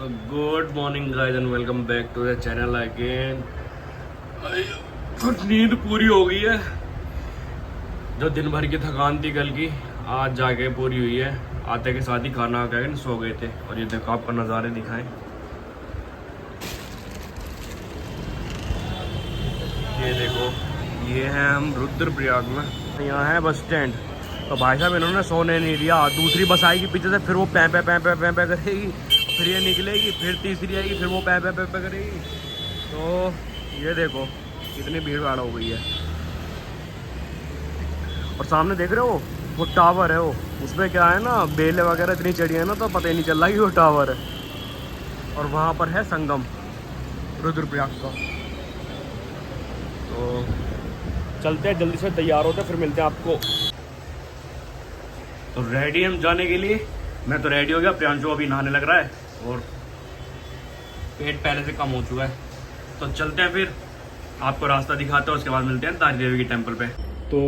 So good morning guys and welcome back to the channel again। कुछ नींद पूरी हो गई है, जो दिन भर की थकान थी कल की आज जाके पूरी हुई है। आते के साथ ही खाना खा के सो गए थे। और ये देखो आपको नज़ारे दिखाएं, ये देखो ये है हम रुद्रप्रयाग में, यहाँ है बस स्टैंड। तो भाई साहब इन्होंने सोने नहीं दिया, दूसरी बस आएगी पीछे से, फिर वो पैं पैं करेगी, फिर ये निकलेगी, फिर तीसरी आएगी, फिर वो पैं पैं करेगी। तो ये देखो कितनी भीड़ भाड़ हो गई है। और सामने देख रहे हो वो टावर है, वो उसमें क्या है ना, बेलें वगैरह इतनी चढ़ी है ना, तो पता ही नहीं चल रहा कि वो टावर है। और वहाँ पर है संगम रुद्रप्रयाग का। तो चलते हैं, जल्दी से तैयार होते हैं, फिर मिलते हैं आपको। तो रेडी हम जाने के लिए, मैं तो रेडी हो गया, प्रियांशु अभी नहाने लग रहा है और पेट पहले से कम हो चुका है। तो चलते हैं, फिर आपको रास्ता दिखाते हैं, उसके बाद मिलते हैं तारी देवी की टेम्पल पे। तो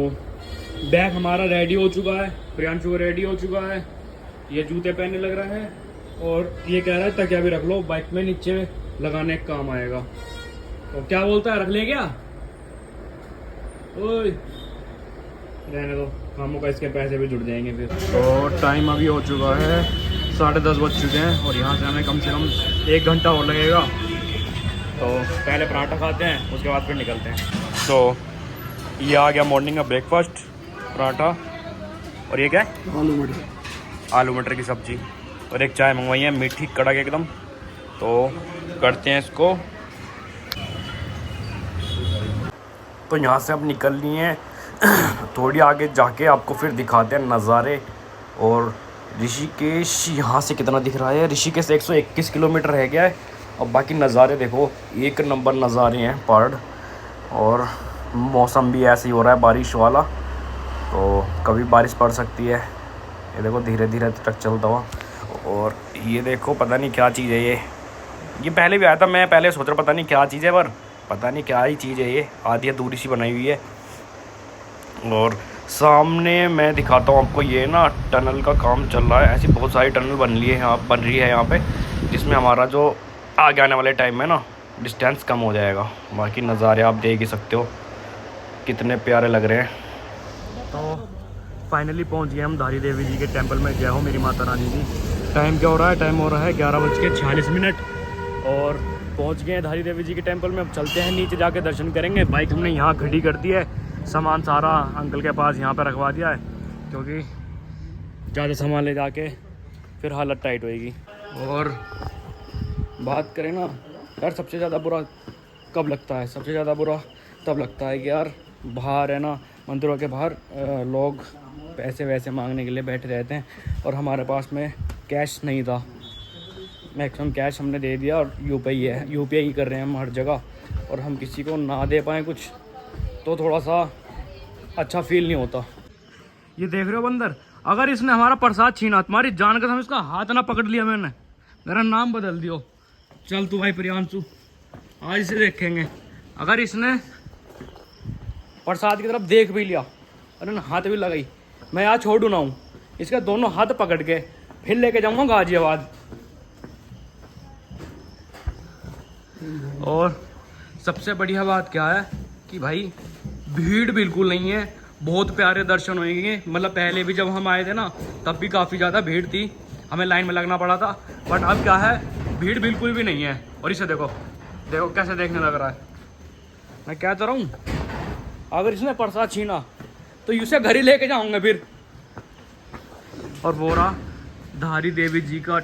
बैग हमारा रेडी हो चुका है, प्रियांशु को रेडी हो चुका है, ये जूते पहनने लग रहा है और ये कह रहा है तकिया भी रख लो, बाइक में नीचे लगाने का काम आएगा। तो क्या बोलता है, रख ले क्या? ओए रहने दो, कामों का इसके पैसे भी जुड़ जाएंगे फिर। तो टाइम अभी हो चुका है 10:30 बज चुके हैं और यहाँ से हमें कम से कम 1 घंटा और लगेगा। तो पहले पराठा खाते हैं, उसके बाद फिर निकलते हैं। तो ये आ गया मॉर्निंग का ब्रेकफास्ट, पराठा और ये क्या है, आलू मटर की सब्जी और एक चाय मंगवाई है मीठी कड़क एकदम। तो करते हैं इसको। तो यहाँ से अब निकलनी है, थोड़ी आगे जाके आपको फिर दिखाते हैं नज़ारे। और ऋषिकेश यहाँ से कितना दिख रहा है, ऋषिकेश 121 किलोमीटर रह गया है। और बाकी नज़ारे देखो, एक नंबर नज़ारे हैं पहाड़। और मौसम भी ऐसे ही हो रहा है बारिश वाला, तो कभी बारिश पड़ सकती है। ये देखो धीरे धीरे तक चलता हुआ। और ये देखो पता नहीं क्या चीज़ है ये पहले भी आया था, मैं पहले सोच रहा पता नहीं क्या चीज़ है, पर पता नहीं क्या ही चीज़ है ये, आधी अधूरी सी बनाई हुई है। और सामने मैं दिखाता हूँ आपको, ये ना टनल का काम चल रहा है। ऐसी बहुत सारी टनल बन रही है यहाँ पे, जिसमें हमारा जो आगे आने वाले टाइम में ना डिस्टेंस कम हो जाएगा। बाकी नज़ारे आप देख ही सकते हो कितने प्यारे लग रहे हैं। तो फाइनली पहुँच गए हम धारी देवी जी के टेम्पल में। जय हो मेरी माता रानी जी। टाइम क्या हो रहा है, टाइम हो रहा है 11:46 और पहुँच गए हैं धारी देवी जी के टेम्पल में। अब चलते हैं नीचे जाके दर्शन करेंगे। बाइक हमने यहाँ खड़ी कर दी है, सामान सारा अंकल के पास यहाँ पर रखवा दिया है, क्योंकि ज़्यादा सामान ले जाके फिर हालत टाइट होएगी। और बात करें ना यार, सबसे ज़्यादा बुरा कब लगता है, सबसे ज़्यादा बुरा तब लगता है कि यार बाहर है ना, मंदिरों के बाहर लोग पैसे वैसे मांगने के लिए बैठे रहते हैं और हमारे पास में कैश नहीं था। मैक्सिमम कैश हमने दे दिया और यूपीआई कर रहे हैं हम हर जगह। और हम किसी को ना दे पाएँ कुछ तो थोड़ा सा अच्छा फील नहीं होता। ये देख रहे हो बंदर, अगर इसने हमारा प्रसाद छीना, तुम्हारी जान कर हम इसका हाथ ना पकड़ लिया, मैंने मेरा नाम बदल दियो। चल तू भाई प्रियांशु, आज इसे देखेंगे। अगर इसने प्रसाद की तरफ देख भी लिया और ना हाथ भी लगाई, मैं यहाँ छोड़ू ना हूँ, इसके दोनों हाथ पकड़ के फिर लेके जाऊँगा गाजियाबाद। और सबसे बढ़िया बात क्या है कि भाई भीड़ बिल्कुल नहीं है, बहुत प्यारे दर्शन होंगे। मतलब पहले भी जब हम आए थे ना, तब भी काफ़ी ज़्यादा भीड़ थी, हमें लाइन में लगना पड़ा था। बट अब क्या है, भीड़ बिल्कुल भी नहीं है। और इसे देखो देखो कैसे देखने लग रहा है। मैं क्या चाह रहा हूँ, अगर इसने प्रसाद छीना तो इसे घर ही लेके जाऊँगा फिर। और वो रहा धारी देवी जी का।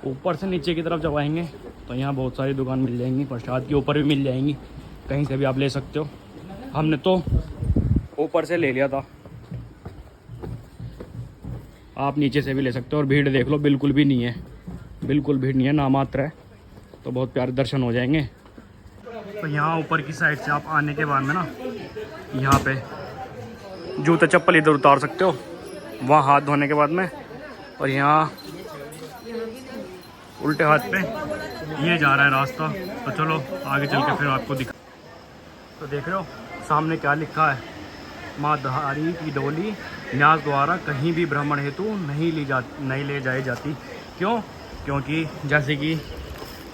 ऊपर से नीचे की तरफ जब आएंगे तो यहाँ बहुत सारी दुकान मिल जाएंगी, प्रसाद के ऊपर भी मिल जाएंगी, कहीं से भी आप ले सकते हो। हमने तो ऊपर से ले लिया था, आप नीचे से भी ले सकते हो। और भीड़ देख लो, बिल्कुल भी नहीं है, बिल्कुल भीड़ नहीं है, नामात्र है। तो बहुत प्यारे दर्शन हो जाएंगे। तो यहाँ ऊपर की साइड से आप आने के बाद में ना, यहाँ पे जूते चप्पल इधर उतार सकते हो, वहाँ हाथ धोने के बाद में। और यहाँ उल्टे हाथ पे ये जा रहा है रास्ता। तो चलो आगे चल के फिर आपको दिखा। तो देख रहे हो सामने क्या लिखा है, माँ धारी की डोली न्यास द्वारा कहीं भी भ्रमण हेतु नहीं ले जाई जाती। क्यों? क्योंकि जैसे कि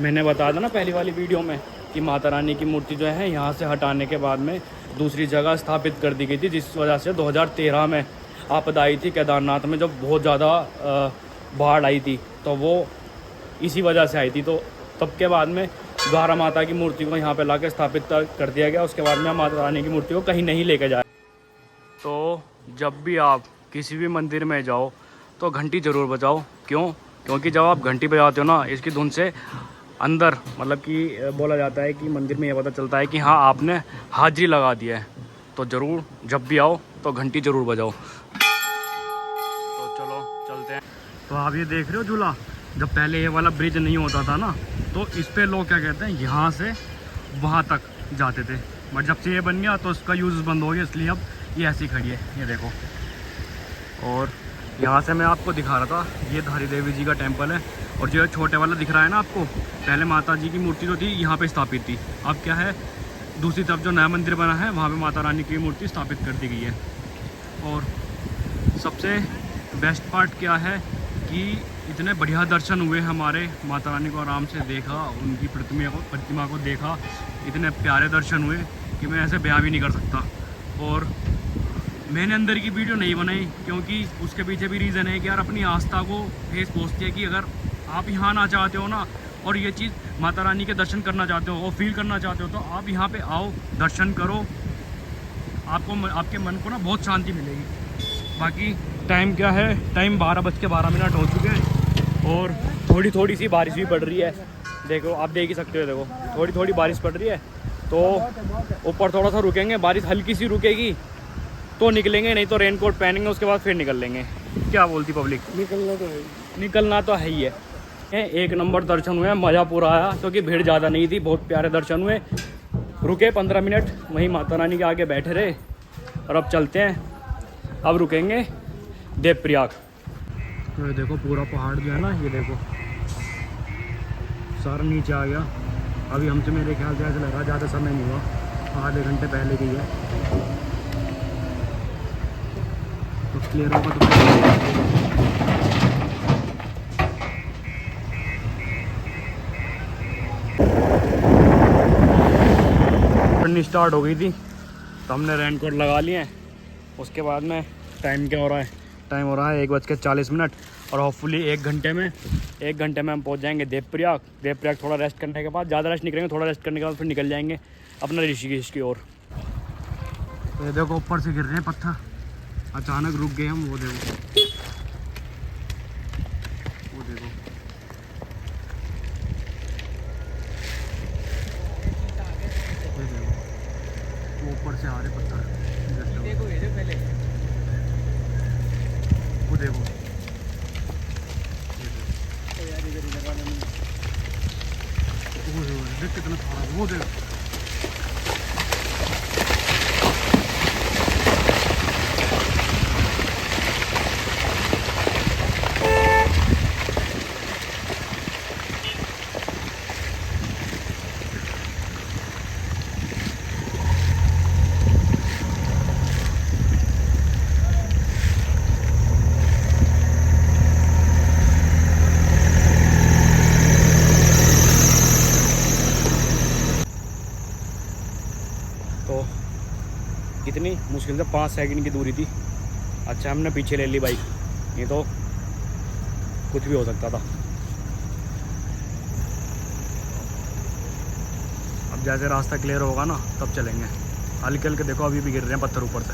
मैंने बताया था ना पहली वाली वीडियो में कि माता रानी की मूर्ति जो है यहाँ से हटाने के बाद में दूसरी जगह स्थापित कर दी गई थी, जिस वजह से 2013 में आपदा आई थी केदारनाथ में, जब बहुत ज़्यादा बाढ़ आई थी, तो वो इसी वजह से आई थी। तो तब के बाद में द्वारा माता की मूर्ति को यहाँ पे लाके स्थापित कर दिया गया। उसके बाद में हम माता रानी की मूर्ति को कहीं नहीं लेके जाए। तो जब भी आप किसी भी मंदिर में जाओ तो घंटी ज़रूर बजाओ। क्यों? क्योंकि जब आप घंटी बजाते हो ना, इसकी धुन से अंदर मतलब कि बोला जाता है कि मंदिर में ये पता चलता है कि हाँ आपने हाजिरी लगा दिया है। तो ज़रूर जब भी आओ तो घंटी ज़रूर बजाओ। तो चलो चलते हैं। तो आप ये देख रहे हो झूला, जब पहले ये वाला ब्रिज नहीं होता था ना, तो इस पे लोग क्या कहते हैं, यहाँ से वहाँ तक जाते थे, बट जब से ये बन गया तो इसका यूज़ बंद हो गया, इसलिए अब ये ऐसी खड़ी है, ये देखो। और यहाँ से मैं आपको दिखा रहा था, ये धारी देवी जी का टेम्पल है। और जो छोटे वाला दिख रहा है ना आपको, पहले माता जी की मूर्ति जो थी यहाँ पे स्थापित थी। अब क्या है, दूसरी तरफ जो नया मंदिर बना है वहाँ पे माता रानी की मूर्ति स्थापित कर दी गई है। और सबसे बेस्ट पार्ट क्या है कि इतने बढ़िया दर्शन हुए हमारे, माता रानी को आराम से देखा, उनकी प्रतिमा को देखा, इतने प्यारे दर्शन हुए कि मैं ऐसे बयां भी नहीं कर सकता। और मैंने अंदर की वीडियो नहीं बनाई क्योंकि उसके पीछे भी रीज़न है कि यार अपनी आस्था को ठेस पहुँचती है कि अगर आप यहाँ आना चाहते हो ना, और ये चीज़ माता रानी के दर्शन करना चाहते हो और फील करना चाहते हो, तो आप यहाँ पे आओ, दर्शन करो, आपको आपके मन को ना बहुत शांति मिलेगी। बाकी टाइम क्या है, टाइम 12:12 हो चुके हैं और थोड़ी सी बारिश भी पड़ रही है। देखो आप देख ही सकते हो, देखो थोड़ी बारिश पड़ रही है। तो ऊपर थोड़ा सा रुकेंगे, बारिश हल्की सी रुकेगी तो निकलेंगे, नहीं तो रेनकोट पहनेंगे, उसके बाद फिर निकल लेंगे। क्या बोलती पब्लिक? निकलना तो है ही है। एक नंबर दर्शन हुए, मज़ा पूरा आया क्योंकि भीड़ ज़्यादा नहीं थी, बहुत प्यारे दर्शन हुए। रुके 15 मिनट वहीं माता रानी के आगे बैठे रहे और अब चलते हैं। अब रुकेंगे देवप्रयाग। तो ये देखो पूरा पहाड़ जो है ना, ये देखो सारा नीचे आ गया। अभी हमसे मेरे ख्याल से ऐसा लग रहा ज़्यादा समय नहीं हुआ, आधे घंटे पहले की है। तो क्लियर होगा तो स्टार्ट हो गई थी, तो हमने रेनकोट लगा लिए हैं। उसके बाद में टाइम क्या हो रहा है, टाइम हो रहा है 1:40 और होपफुली एक घंटे में हम पहुंच जाएंगे देवप्रयाग। थोड़ा रेस्ट करने के बाद, ज़्यादा रेस्ट नहीं करेंगे, थोड़ा रेस्ट करने के बाद फिर निकल जाएंगे अपना ऋषिकेश की ओर। तो ये देखो ऊपर से गिर रहे हैं पत्थर, अचानक रुक गए हम। वो देखो ऊपर से आ रहे पत्थर, देखो पहले वो देखो देख कितना खराब, वो देखो। तो कितनी मुश्किल से 5 सेकंड की दूरी थी। अच्छा हमने पीछे ले ली बाइक, नहीं तो कुछ भी हो सकता था। अब जैसे रास्ता क्लियर होगा ना तब चलेंगे। हल्के हल्के देखो अभी भी गिर रहे हैं पत्थर ऊपर से।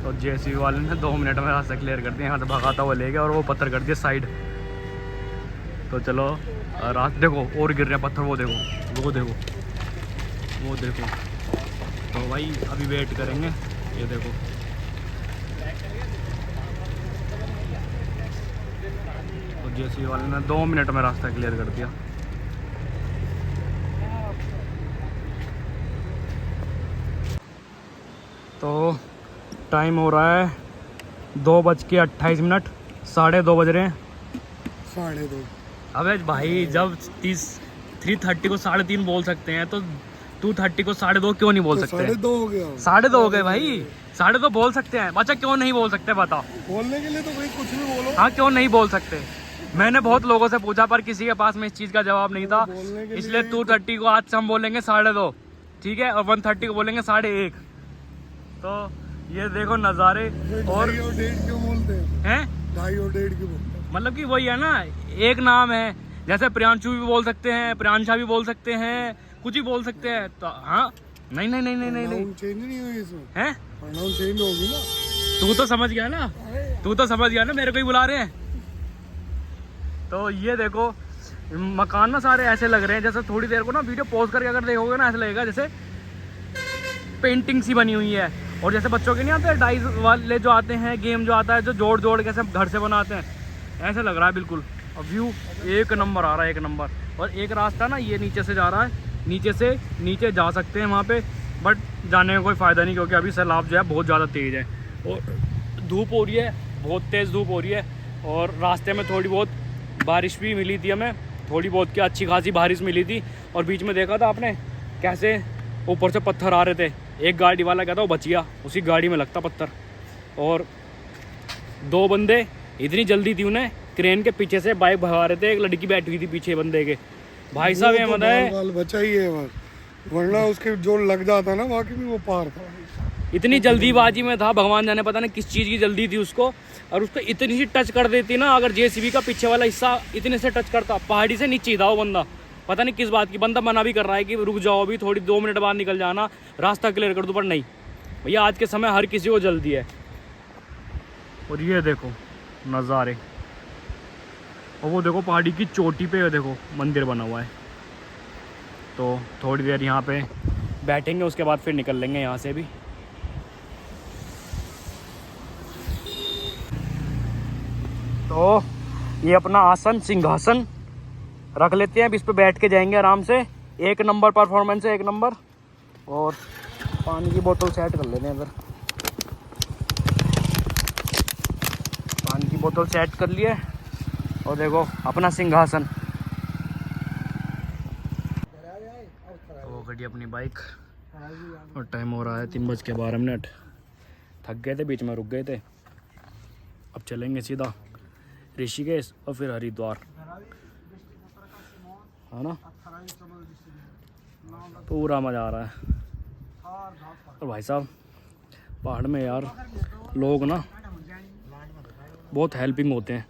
तो जेसीबी वाले ने 2 मिनट में रास्ता क्लियर कर दिया, यहाँ से भगाता हुआ ले गया और वो पत्थर कर दिया साइड। तो चलो रात देखो और गिर रहे हैं पत्थर, वो देखो। तो भाई अभी वेट करेंगे, ये देखो। तो जेसीबी वाले ने 2 मिनट में रास्ता क्लियर कर दिया। तो टाइम हो रहा है 2:28, 2:30 बज रहे हैं। 2:30। अबे भाई जब 3:30 को 3:30 बोल सकते हैं तो 2:30 को 2:30 क्यों नहीं बोल सकते? 2:30 हो गया। 2:30 हो गए भाई, 2.5 बोल सकते हैं। अच्छा क्यों नहीं बोल सकते बताओ? बोलने के लिए तो भाई कुछ भी बोलो। हाँ क्यों नहीं बोल सकते? मैंने बहुत लोगों से पूछा पर किसी के पास में इस चीज़ का जवाब नहीं था, इसलिए 230 को आज से हम बोलेंगे 2.5, ठीक है, और 130 को बोलेंगे 1.5। तो ये देखो नज़ारे। और 2.5 और 1.5 क्यों बोलते हैं? 2.5 और 1.5 क्यों बोलते हैं? मतलब कि वही है ना, एक नाम है, जैसे प्रियांशु भी बोल सकते हैं, प्रियांशा भी बोल सकते हैं, कुछ ही बोल सकते हैं। तो हाँ नहीं नहीं नहीं नहीं नहीं नहीं चेंज नहीं हुई इसमें है, प्रोनाउन चेंज होगी ना। तू तो समझ गया ना, तू तो समझ गया ना, मेरे को ही बुला रहे हैं। तो ये देखो मकान ना सारे ऐसे लग रहे हैं जैसे, थोड़ी देर को ना वीडियो पॉज करके अगर देखोगे ना ऐसा लगेगा जैसे पेंटिंग सी बनी हुई है। और जैसे बच्चों के नहीं आते डाइस वाले जो आते हैं, गेम जो आता है जो जोड़ जोड़ के सब घर से बनाते हैं, ऐसे लग रहा है बिल्कुल। और व्यू एक नंबर आ रहा है, एक नंबर। और एक रास्ता ना ये नीचे से जा रहा है, नीचे से नीचे जा सकते हैं वहाँ पे, बट जाने का कोई फ़ायदा नहीं क्योंकि अभी सैलाब जो है बहुत ज़्यादा तेज़ है और धूप हो रही है, बहुत तेज़ धूप हो रही है। और रास्ते में थोड़ी बहुत बारिश भी मिली थी हमें, थोड़ी बहुत क्या अच्छी खासी बारिश मिली थी। और बीच में देखा था आपने कैसे ऊपर से पत्थर आ रहे थे, एक गाड़ी वाला कहता वो बच गया, उसी गाड़ी में लगता पत्थर। और 2 बंदे इतनी जल्दी थी उन्हें, क्रेन के पीछे से बाइक भगा रहे थे, एक लड़की बैठी हुई थी पीछे बंदे के। भाई साहब ये मत है, बचा ही है बस, वरना उसके जो लग जाता ना बाकी भी वो पार था। इतनी जल्दीबाजी में था, भगवान जाने पता नहीं किस चीज़ की जल्दी थी उसको। और उसको इतनी सी टच कर देती ना, अगर जेसीबी का पीछे वाला हिस्सा इतने से टच करता, पहाड़ी से नीचे था वो बंदा, पता नहीं किस बात की। बंदा मना भी कर रहा है कि रुक जाओ अभी थोड़ी 2 मिनट बाद निकल जाना, रास्ता क्लियर कर दो, पर नहीं भैया आज के समय हर किसी को जल्दी है। और ये देखो नज़ारे, और वो देखो पहाड़ी की चोटी पे देखो मंदिर बना हुआ है। तो थोड़ी देर यहाँ पे बैठेंगे, उसके बाद फिर निकल लेंगे यहाँ से भी। तो ये अपना आसन सिंहासन रख लेते हैं, अब इस पे बैठ के जाएंगे आराम से। एक नंबर परफॉर्मेंस है, एक नंबर। और पानी की बोतल सेट कर लेते हैं इधर, पानी की बोतल सेट कर लिए। और देखो अपना सिंहासन, वो गड़ी अपनी बाइक। और टाइम हो रहा है 3:12। थक गए थे, बीच में रुक गए थे। अब चलेंगे सीधा ऋषिकेश और फिर हरिद्वार, है ना। पूरा मज़ा आ रहा है। और भाई साहब पहाड़ में यार लोग ना बहुत हेल्पिंग होते हैं।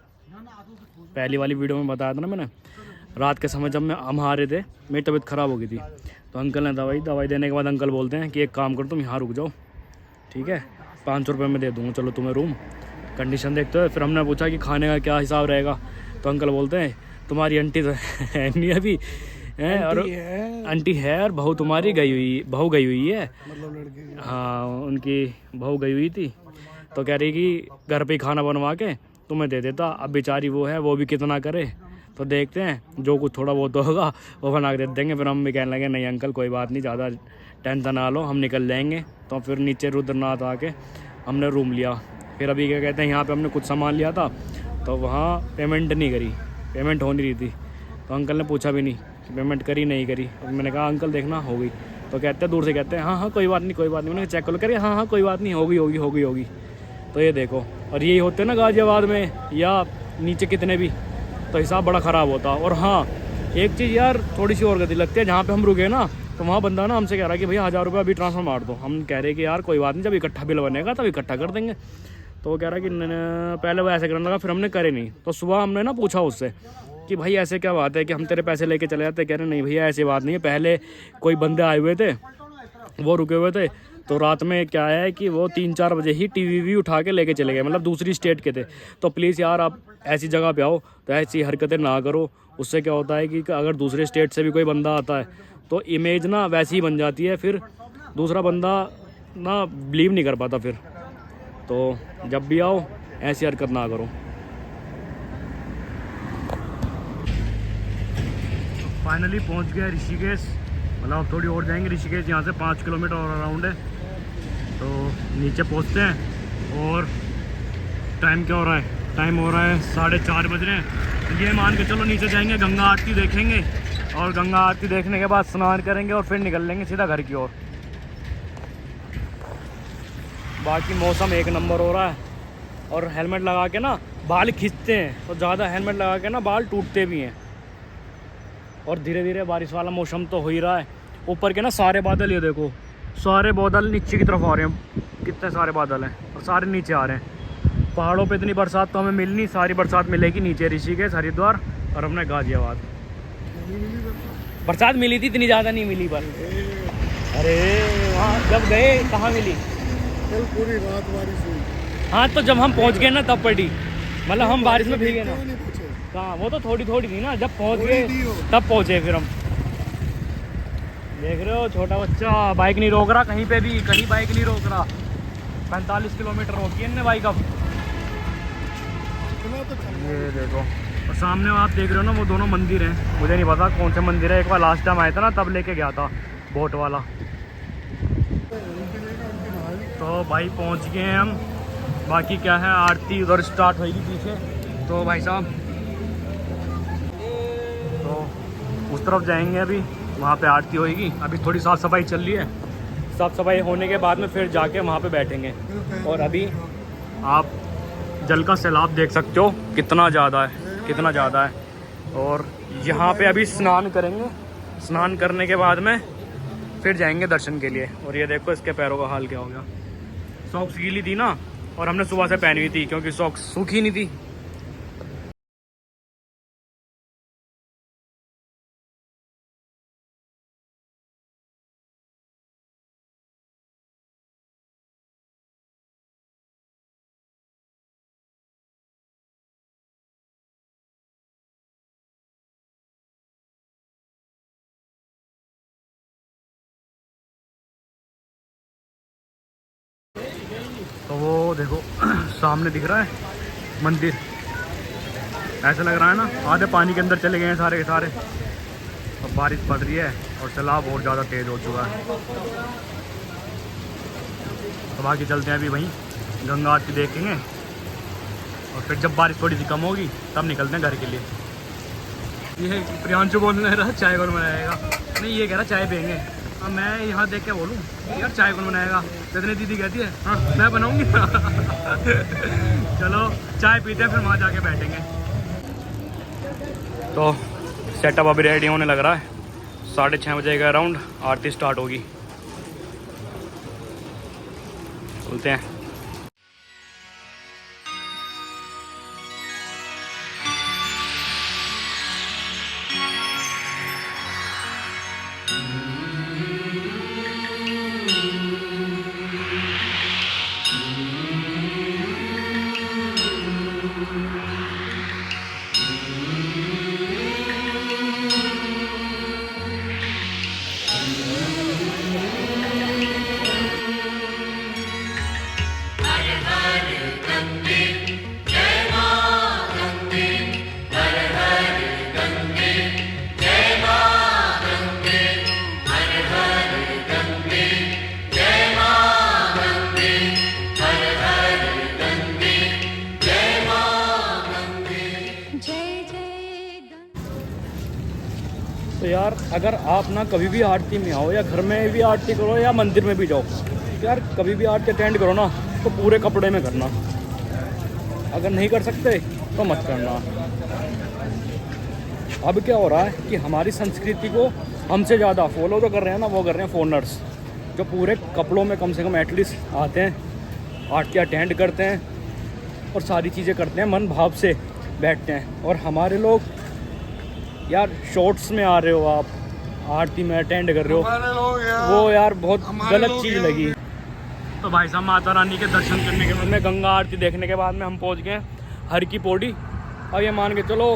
पहली वाली वीडियो में बताया था ना मैंने, रात के समय जब हम आ रहे थे, मेरी तबीयत ख़राब हो गई थी, तो अंकल ने दवाई देने के बाद अंकल बोलते हैं कि एक काम करो तुम यहाँ रुक जाओ, ठीक है, 500 रुपये में दे दूँगा, चलो तुम्हें रूम, कंडीशन देखते हो। फिर हमने पूछा कि खाने का क्या हिसाब रहेगा, तो अंकल बोलते हैं तुम्हारी आंटी तो है नहीं अभी है, और आंटी है और बहू तुम्हारी गई हुई है, मतलब लड़की, हाँ उनकी बहू गई हुई थी, तो कह रही कि घर पे ही खाना बनवा के तुम्हें दे देता। अब बेचारी वो है, वो भी कितना करे, तो देखते हैं जो कुछ थोड़ा बहुत होगा वो बना के दे देंगे। फिर हम भी कहने लगे नहीं अंकल कोई बात नहीं, ज़्यादा टेंशन ना लो, हम निकल जाएंगे। तो फिर नीचे रुद्रनाथ आके हमने रूम लिया। फिर अभी क्या कहते हैं, यहाँ पे हमने कुछ सामान लिया था, तो वहाँ पेमेंट नहीं करी, पेमेंट हो नहीं रही थी, तो अंकल ने पूछा भी नहीं कि पेमेंट करी नहीं करी। और मैंने कहा अंकल देखना हो गई, तो कहते हैं दूर से कहते हैं हाँ कोई बात नहीं कोई बात नहीं। मैंने चेक कर लो, कह रही हाँ कोई बात नहीं, होगी। तो ये देखो, और यही होते हैं ना गाजियाबाद में या नीचे कितने भी, तो हिसाब बड़ा ख़राब होता। और हाँ एक चीज़ यार थोड़ी सी और गति लगती है, जहाँ पे हम रुके ना, तो वहाँ बंदा ना हमसे कह रहा है कि भैया 1000 रुपये अभी ट्रांसफ़र मार दो। हम कह रहे हैं कि यार कोई बात नहीं, जब इकट्ठा बिल बनेगा तब इकट्ठा कर देंगे। तो वो कह रहा है कि पहले वो ऐसे करने लगा, फिर हमने करे नहीं। तो सुबह हमने ना पूछा उससे कि भाई ऐसे क्या बात है कि हम तेरे पैसे लेके चले जाते, कह रहे नहीं भैया ऐसी बात नहीं है, पहले कोई बंदे आए हुए थे, वो रुके हुए थे, तो रात में क्या है कि वो 3-4 बजे ही टीवी उठा के लेके चले गए, मतलब दूसरी स्टेट के थे। तो प्लीज़ यार आप ऐसी जगह पे आओ तो ऐसी हरकतें ना करो, उससे क्या होता है कि अगर दूसरे स्टेट से भी कोई बंदा आता है तो इमेज ना वैसी ही बन जाती है, फिर दूसरा बंदा ना बिलीव नहीं कर पाता फिर। तो जब भी आओ ऐसी हरकत ना करो। फाइनली पहुंच गया ऋषिकेश, मतलब अब थोड़ी और जाएंगे ऋषिकेश, यहाँ से 5 किलोमीटर और अराउंड है। तो नीचे पहुँचते हैं। और टाइम क्या हो रहा है, टाइम हो रहा है 4:30 बज रहे हैं। ये मान के चलो नीचे जाएंगे, गंगा आरती देखेंगे, और गंगा आरती देखने के बाद स्नान करेंगे और फिर निकल लेंगे सीधा घर की ओर। बाकी मौसम एक नंबर हो रहा है। और हेलमेट लगा के ना बाल खींचते हैं, तो ज़्यादा हेलमेट लगा के ना बाल टूटते भी हैं। और धीरे धीरे बारिश वाला मौसम तो हो ही रहा है। ऊपर के ना सारे बादल, ये देखो सारे बादल नीचे की तरफ आ रहे हैं, कितने सारे बादल हैं और सारे नीचे आ रहे हैं। पहाड़ों पे इतनी बरसात तो हमें मिलनी, सारी बरसात मिलेगी नीचे ऋषिकेश, हरिद्वार और अपने गाजियाबाद। बरसात मिली थी, इतनी ज़्यादा नहीं मिली पर। अरे वहाँ जब गए कहाँ मिली? कल पूरी रात बारिश हुई। हाँ तो जब हम पहुँच गए ना तब पड़ी, मतलब हम बारिश में भीगे ना। नहीं पूछे। कहाँ, वो तो थोड़ी थोड़ी थी ना, जब पहुँच थोड़ी गए थी वो। तब पहुँचे फिर हम। देख रहे हो छोटा बच्चा बाइक नहीं रोक रहा कहीं पे भी, कहीं बाइक नहीं रोक रहा। 45 किलोमीटर रोकी है इनने बाइक अब। इतना तो चल ये देखो, और सामने आप देख रहे हो ना वो दोनों मंदिर हैं। मुझे नहीं पता कौन से मंदिर है, एक बार लास्ट टाइम आया था ना तब लेके गया था बोट वाला। तो भाई पहुंच गए हैं हम। बाकी क्या है, आरती उधर स्टार्ट होगी पीछे। तो भाई साहब तो उस तरफ जाएंगे अभी, वहाँ पे आरती होगी। अभी थोड़ी साफ़ सफाई चल रही है, साफ़ सफाई होने के बाद में फिर जाके वहाँ पे बैठेंगे। और अभी आप जल का सैलाब देख सकते हो कितना ज़्यादा है, कितना ज़्यादा है। और यहाँ पे अभी स्नान करेंगे, स्नान करने के बाद में फिर जाएंगे दर्शन के लिए। और ये देखो इसके पैरों का हाल क्या हो गया। सॉक्स गीली थी ना, और हमने सुबह से पहनी हुई थी क्योंकि सॉक्स सूखी नहीं थी। तो वो देखो सामने दिख रहा है मंदिर, ऐसा लग रहा है ना आधे पानी के अंदर चले गए हैं सारे के सारे। अब बारिश पड़ रही है और सैलाब और ज़्यादा तेज़ हो चुका है। तो बाकी चलते हैं अभी वहीं गंगा आरती देखेंगे, और फिर जब बारिश थोड़ी सी कम होगी तब निकलते हैं घर के लिए। ये प्रियांशु बोलने रहा चाय कौन बनाएगा, नहीं ये कह रहा चाय पियेंगे। अब मैं यहाँ देख के बोलूँ यार चाय कौन बनाएगा, जितनी दीदी कहती है हाँ मैं बनाऊँगी। चलो चाय पीते हैं फिर वहाँ जाके बैठेंगे। तो सेटअप अभी रेडी होने लग रहा है, 6:30 बजे के अराउंड आरती स्टार्ट होगी। चलते हैं। तो यार अगर आप ना कभी भी आरती में आओ या घर में भी आरती करो या मंदिर में भी जाओ, यार कभी भी आरती अटेंड करो ना तो पूरे कपड़े में करना। अगर नहीं कर सकते तो मत करना। अब क्या हो रहा है कि हमारी संस्कृति को हमसे ज़्यादा फॉलो तो कर रहे हैं ना, वो कर रहे हैं फॉरेनर्स, जो पूरे कपड़ों में कम से कम एटलीस्ट आते हैं, आरती अटेंड करते हैं और सारी चीज़ें करते हैं, मन भाव से बैठते हैं। और हमारे लोग यार शॉर्ट्स में आ रहे हो, आप आरती में अटेंड कर रहे हो, वो यार बहुत गलत चीज़ लगी। तो भाई साहब माता रानी के दर्शन करने के बाद में, गंगा आरती देखने के बाद में हम पहुंच गए हर की पौड़ी। अब ये मान के चलो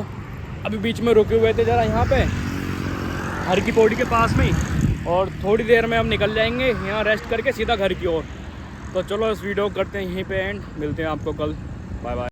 अभी बीच में रुके हुए थे ज़रा यहाँ पे हर की पौड़ी के पास में ही, और थोड़ी देर में हम निकल जाएंगे यहाँ रेस्ट करके सीधा घर की ओर। तो चलो इस वीडियो को करते हैं यहीं पे एंड, मिलते हैं आपको कल। Bye bye.